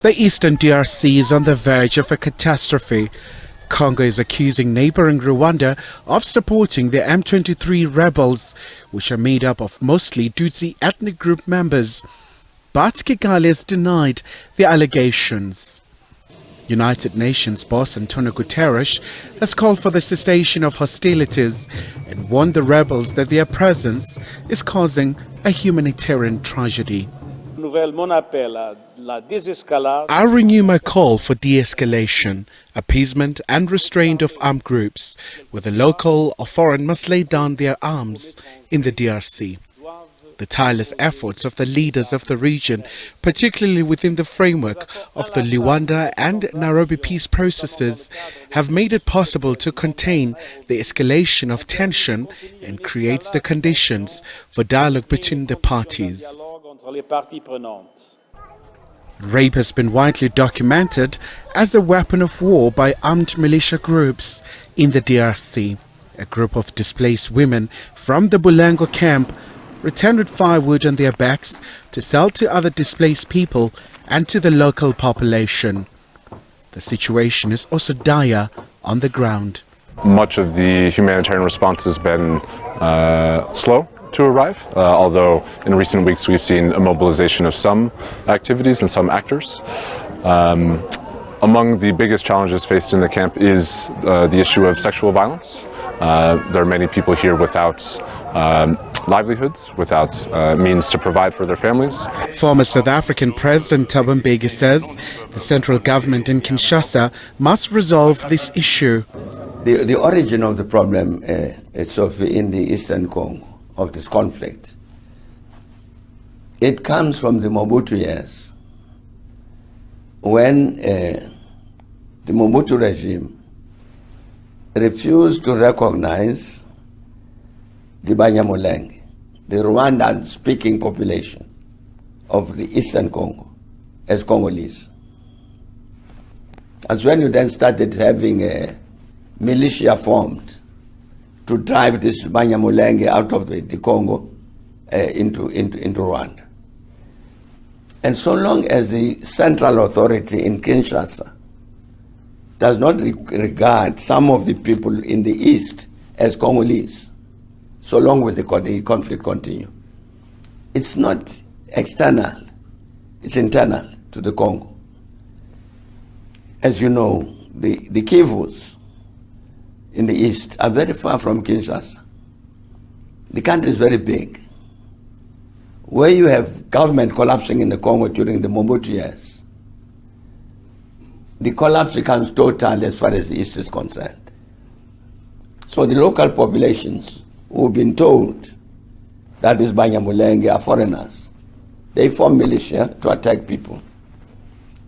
The eastern DRC is on the verge of a catastrophe. Congo is accusing neighboring Rwanda of supporting the M23 rebels, which are made up of mostly Tutsi ethnic group members. But Kigali has denied the allegations. United Nations boss Antonio Guterres has called for the cessation of hostilities and warned the rebels that their presence is causing a humanitarian tragedy. I renew my call for de-escalation, appeasement and restraint of armed groups, whether local or foreign, must lay down their arms in the DRC. The tireless efforts of the leaders of the region, particularly within the framework of the Luanda and Nairobi peace processes, have made it possible to contain the escalation of tension and creates the conditions for dialogue between the parties. Rape has been widely documented as a weapon of war by armed militia groups in the DRC. A group of displaced women from the Bulengo camp returned with firewood on their backs to sell to other displaced people and to the local population. The situation is also dire on the ground. Much of the humanitarian response has been slow to arrive, although in recent weeks we've seen a mobilization of some activities and some actors. Among the biggest challenges faced in the camp is the issue of sexual violence. There are many people here without livelihoods, without means to provide for their families. Former South African President Thabo Mbeki says the central government in Kinshasa must resolve this issue. The origin of the problem is in the eastern Congo, of this conflict. It comes from the Mobutu years, when the Mobutu regime refused to recognize the Banyamulenge, the Rwandan-speaking population of the eastern Congo, as Congolese. That's when you then started having a militia formed to drive this Banyamulenge out of the Congo into Rwanda. And so long as the central authority in Kinshasa does not regard some of the people in the east as Congolese, so long will the conflict continue. It's not external, it's internal to the Congo. As you know, the Kivus in the east are very far from Kinshasa. The country is very big. Where you have government collapsing in the Congo during the Mobutu years, the collapse becomes total as far as the east is concerned. So the local populations who've been told that these Banyamulenge are foreigners, they form militia to attack people.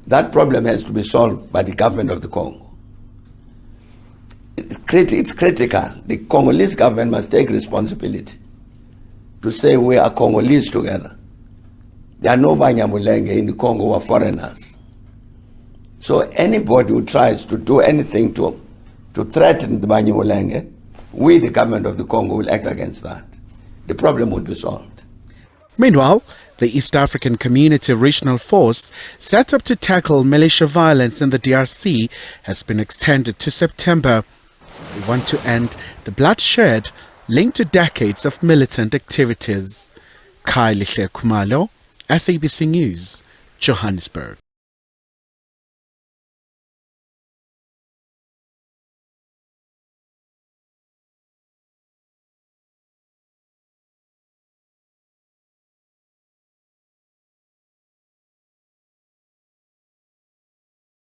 That problem has to be solved by the government of the Congo. It's critical. The Congolese government must take responsibility to say we are Congolese together. There are no Banyamulenge in the Congo who are foreigners. So anybody who tries to do anything to threaten the Banyamulenge, we, the government of the Congo, will act against that. The problem will be solved. Meanwhile, the East African Community Regional Force, set up to tackle militia violence in the DRC, has been extended to September. We want to end the bloodshed linked to decades of militant activities. Khayelihle Khumalo, SABC News, Johannesburg.